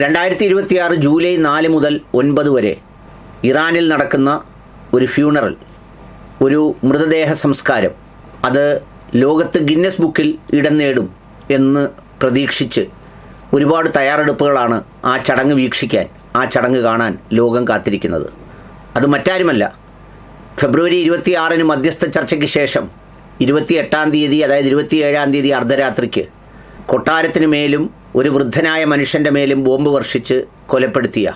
2026 July 4 മുതൽ 9 വരെ ഇറാനിൽ നടക്കുന്ന ഒരു ഫ്യൂണറൽ, ഒരു മൃതദേഹ സംസ്കാരം, അത് ലോകത്ത് ഗിന്നസ് ബുക്കിൽ ഇടം നേടും എന്ന് പ്രതീക്ഷിച്ച് ഒരുപാട് തയ്യാറെടുപ്പുകളാണ് ആ ചടങ്ങ് വീക്ഷിക്കാൻ, ആ ചടങ്ങ് കാണാൻ ലോകം കാത്തിരിക്കുന്നത്. അത് മറ്റാരുമല്ല, ഫെബ്രുവരി 26 മധ്യസ്ഥ ചർച്ചയ്ക്ക് ശേഷം 28-ാം തീയതി, അതായത് 27-ാം തീയതി അർദ്ധരാത്രിക്ക് കൊട്ടാരത്തിന് മേലും ഒരു വൃദ്ധനായ മനുഷ്യൻ്റെ മേലും ബോംബ് വർഷിച്ച് കൊലപ്പെടുത്തിയ,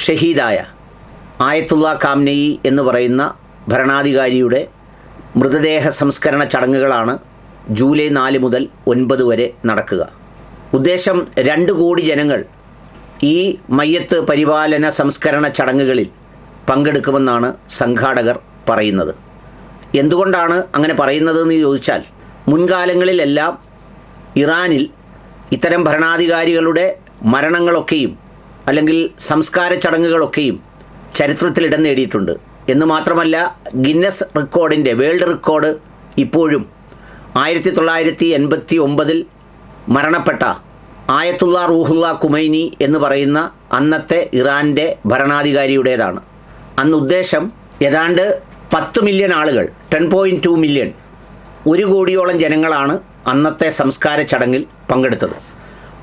ഷഹീദായ ആയത്തുള്ള ഖാംനെയി എന്ന് പറയുന്ന ഭരണാധികാരിയുടെ മൃതദേഹ സംസ്കരണ ചടങ്ങുകളാണ് ജൂലൈ 4 മുതൽ 9 വരെ നടക്കുക. ഉദ്ദേശം 2 കോടി ജനങ്ങൾ ഈ മയ്യത്ത് പരിപാലന സംസ്കരണ ചടങ്ങുകളിൽ പങ്കെടുക്കുമെന്നാണ് സംഘാടകർ പറയുന്നത്. എന്തുകൊണ്ടാണ് അങ്ങനെ പറയുന്നതെന്ന് ചോദിച്ചാൽ, മുൻകാലങ്ങളിലെല്ലാം ഇറാനിൽ ഇത്തരം ഭരണാധികാരികളുടെ മരണങ്ങളൊക്കെയും അല്ലെങ്കിൽ സംസ്കാര ചടങ്ങുകളൊക്കെയും ചരിത്രത്തിൽ ഇടം നേടിയിട്ടുണ്ട്. എന്ന് മാത്രമല്ല, ഗിന്നസ് റെക്കോർഡിൻ്റെ വേൾഡ് റെക്കോർഡ് ഇപ്പോഴും 1989 മരണപ്പെട്ട ആയത്തുള്ള റൂഹുള്ള ഖുമൈനി എന്ന് പറയുന്ന അന്നത്തെ ഇറാൻ്റെ ഭരണാധികാരിയുടേതാണ്. അന്ന് ഉദ്ദേശം ഏതാണ്ട് 10 മില്യൺ ആളുകൾ, 10.2 മില്യൺ, 1 കോടിയോളം ജനങ്ങളാണ് അന്നത്തെ സംസ്കാര ചടങ്ങിൽ പങ്കെടുത്തത്.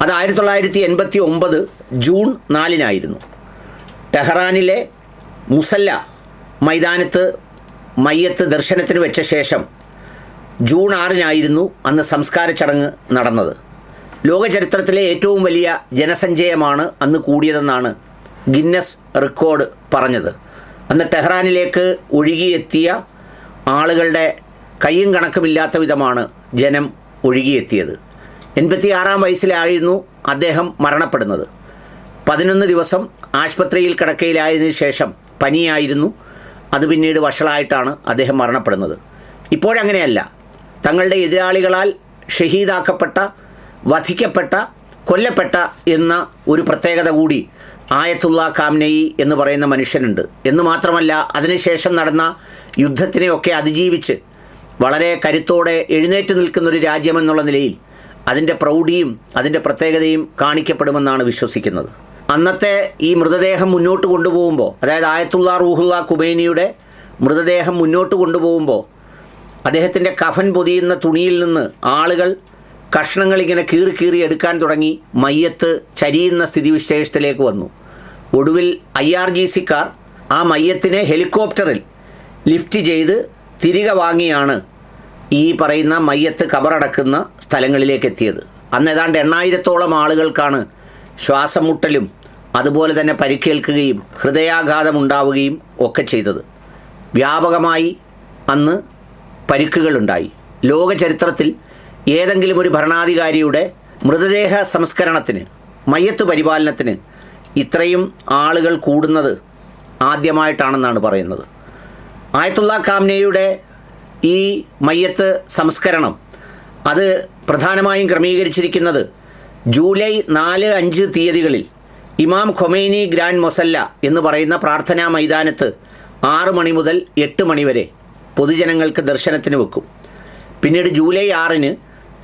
അത് 1989 ജൂൺ 4 ടെഹ്റാനിലെ മുസല്ല മൈതാനത്ത് മയ്യത്ത് ദർശനത്തിന് വെച്ച ശേഷം ജൂൺ 6 അന്ന് സംസ്കാര ചടങ്ങ് നടന്നത്. ലോക ചരിത്രത്തിലെ ഏറ്റവും വലിയ ജനസഞ്ചയമാണ് അന്ന് കൂടിയതെന്നാണ് ഗിന്നസ് റെക്കോർഡ് പറഞ്ഞത്. അന്ന് ടെഹ്റാനിലേക്ക് ഒഴുകിയെത്തിയ ആളുകളുടെ കയ്യും കണക്കുമില്ലാത്ത വിധമാണ് ജനം ഒഴുകിയെത്തിയത്. 86-ാം വയസ്സിലായിരുന്നു അദ്ദേഹം മരണപ്പെടുന്നത്. 11 ദിവസം ആശുപത്രിയിൽ കിടക്കയിലായതിനു ശേഷം പനിയായിരുന്നു. അത് പിന്നീട് വഷളായിട്ടാണ് അദ്ദേഹം മരണപ്പെടുന്നത്. ഇപ്പോഴങ്ങനെയല്ല. തങ്ങളുടെ എതിരാളികളാൽ ഷഹീദാക്കപ്പെട്ട, വധിക്കപ്പെട്ട, കൊല്ലപ്പെട്ട എന്ന ഒരു പ്രത്യേകത കൂടി ആയത്തുള്ള ഖാംനെയി എന്ന് പറയുന്ന മനുഷ്യനുണ്ട്. എന്ന് മാത്രമല്ല, അതിനുശേഷം നടന്ന യുദ്ധത്തിനെയൊക്കെ അതിജീവിച്ച് വളരെ കരുത്തോടെ എഴുന്നേറ്റ് നിൽക്കുന്നൊരു രാജ്യമെന്നുള്ള നിലയിൽ അതിൻ്റെ പ്രൗഢിയും അതിൻ്റെ പ്രത്യേകതയും കാണിക്കപ്പെടുമെന്നാണ് വിശ്വസിക്കുന്നത്. അന്നത്തെ ഈ മൃതദേഹം മുന്നോട്ട് കൊണ്ടുപോകുമ്പോൾ, അതായത് ആയത്തുള്ള റൂഹുള്ള ഖുമൈനിയുടെ മൃതദേഹം മുന്നോട്ട് കൊണ്ടുപോകുമ്പോൾ അദ്ദേഹത്തിൻ്റെ കഫൻ പൊതിയുന്ന തുണിയിൽ നിന്ന് ആളുകൾ കഷ്ണങ്ങളിങ്ങനെ കീറി എടുക്കാൻ തുടങ്ങി. മയ്യത്ത് ചരിയുന്ന സ്ഥിതിവിശേഷത്തിലേക്ക് വന്നു. ഒടുവിൽ IRGC-ക്കാർ ആ മയ്യത്തിനെ ഹെലികോപ്റ്ററിൽ ലിഫ്റ്റ് ചെയ്ത് തിരികെ വാങ്ങിയാണ് ഈ പറയുന്ന മയ്യത്ത് കബറടക്കുന്ന സ്ഥലങ്ങളിലേക്ക് എത്തിയത്. അന്ന് ഏതാണ്ട് 8,000-ഓളം ആളുകൾക്കാണ് ശ്വാസം മുട്ടലും അതുപോലെ തന്നെ പരിക്കേൽക്കുകയും ഹൃദയാഘാതമുണ്ടാവുകയും ഒക്കെ ചെയ്തത്. വ്യാപകമായി അന്ന് പരിക്കുകളുണ്ടായി. ലോക ചരിത്രത്തിൽ ഏതെങ്കിലും ഒരു ഭരണാധികാരിയുടെ മൃതദേഹ സംസ്കരണത്തിന്, മയ്യത്ത് പരിപാലനത്തിന് ഇത്രയും ആളുകൾ കൂടുന്നത് ആദ്യമായിട്ടാണെന്നാണ് പറയുന്നത്. ആയത്തുള്ള ഖാംനെയുടെ ഈ മയ്യത്ത് സംസ്കരണം അത് പ്രധാനമായും ക്രമീകരിച്ചിരിക്കുന്നത് ജൂലൈ 4, 5 തീയതികളിൽ ഇമാം ഖൊമൈനി ഗ്രാൻഡ് മൊസല്ല എന്ന് പറയുന്ന പ്രാർത്ഥനാ മൈതാനത്ത് 6 മണി മുതൽ 8 മണി വരെ പൊതുജനങ്ങൾക്ക് ദർശനത്തിന് വെക്കും. പിന്നീട് ജൂലൈ 6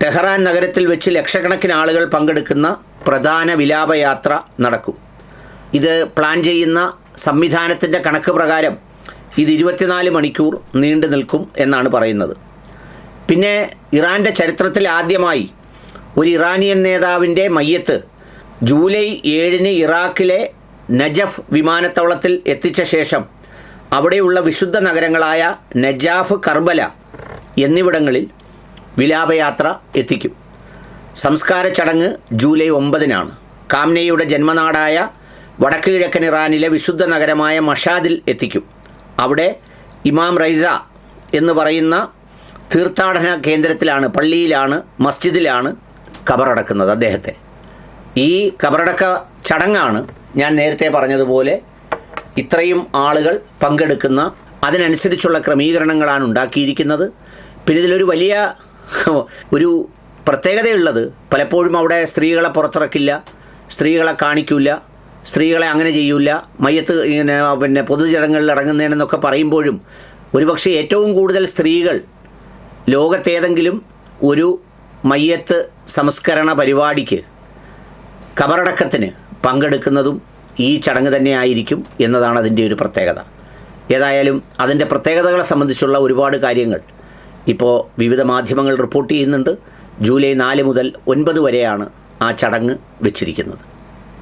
ടെഹ്റാൻ നഗരത്തിൽ വെച്ച് ലക്ഷക്കണക്കിന് ആളുകൾ പങ്കെടുക്കുന്ന പ്രധാന വിലാപയാത്ര നടക്കും. ഇത് പ്ലാൻ ചെയ്യുന്ന സംവിധാനത്തിൻ്റെ കണക്ക് പ്രകാരം ഇത് 24 മണിക്കൂർ നീണ്ടു നിൽക്കും എന്നാണ് പറയുന്നത്. പിന്നെ ഇറാൻ്റെ ചരിത്രത്തിൽ ആദ്യമായി ഒരു ഇറാനിയൻ നേതാവിൻ്റെ മയ്യത്ത് ജൂലൈ 7 ഇറാഖിലെ നജഫ് വിമാനത്താവളത്തിൽ എത്തിച്ച ശേഷം അവിടെയുള്ള വിശുദ്ധ നഗരങ്ങളായ നജാഫ്, കർബല എന്നിവിടങ്ങളിൽ വിലാപയാത്ര എത്തിക്കും. സംസ്കാര ചടങ്ങ് ജൂലൈ 9 ഖാംനെയുടെ ജന്മനാടായ വടക്ക് കിഴക്കൻ ഇറാനിലെ വിശുദ്ധ നഗരമായ മഷാദിൽ എത്തിക്കും. അവിടെ ഇമാം റൈസ എന്ന് പറയുന്ന തീർത്ഥാടന കേന്ദ്രത്തിലാണ്, പള്ളിയിലാണ്, മസ്ജിദിലാണ് ഖബറടക്കുന്നത് അദ്ദേഹത്തെ. ഈ ഖബറടക്ക ചടങ്ങാണ് ഞാൻ നേരത്തെ പറഞ്ഞതുപോലെ ഇത്രയും ആളുകൾ പങ്കെടുക്കുന്ന, അതിനനുസരിച്ചുള്ള ക്രമീകരണങ്ങളാണ് ഉണ്ടാക്കിയിരിക്കുന്നത്. പിന്നെ ഇതിലൊരു വലിയ ഒരു പ്രത്യേകതയുള്ളത്, പലപ്പോഴും അവിടെ സ്ത്രീകളെ പുറത്തിറക്കില്ല, സ്ത്രീകളെ കാണിക്കില്ല, സ്ത്രീകളെ അങ്ങനെ ചെയ്യില്ല, മയ്യത്ത് പിന്നെ പൊതുചടങ്ങുകളിൽ ഇറങ്ങുന്നതിനെന്നൊക്കെ പറയുമ്പോഴും ഒരുപക്ഷെ ഏറ്റവും കൂടുതൽ സ്ത്രീകൾ ലോകത്തേതെങ്കിലും ഒരു മയ്യത്ത് സംസ്കരണ പരിപാടിക്ക്, ഖബറടക്കത്തിന്, പങ്കെടുക്കുന്നതും ഈ ചടങ്ങ് തന്നെയായിരിക്കും എന്നതാണ് അതിൻ്റെ ഒരു പ്രത്യേകത. ഏതായാലും അതിൻ്റെ പ്രത്യേകതകളെ സംബന്ധിച്ചുള്ള ഒരുപാട് കാര്യങ്ങൾ ഇപ്പോൾ വിവിധ മാധ്യമങ്ങൾ റിപ്പോർട്ട് ചെയ്യുന്നുണ്ട്. ജൂലൈ 4 മുതൽ 9 വരെയാണ് ആ ചടങ്ങ് വെച്ചിരിക്കുന്നത്.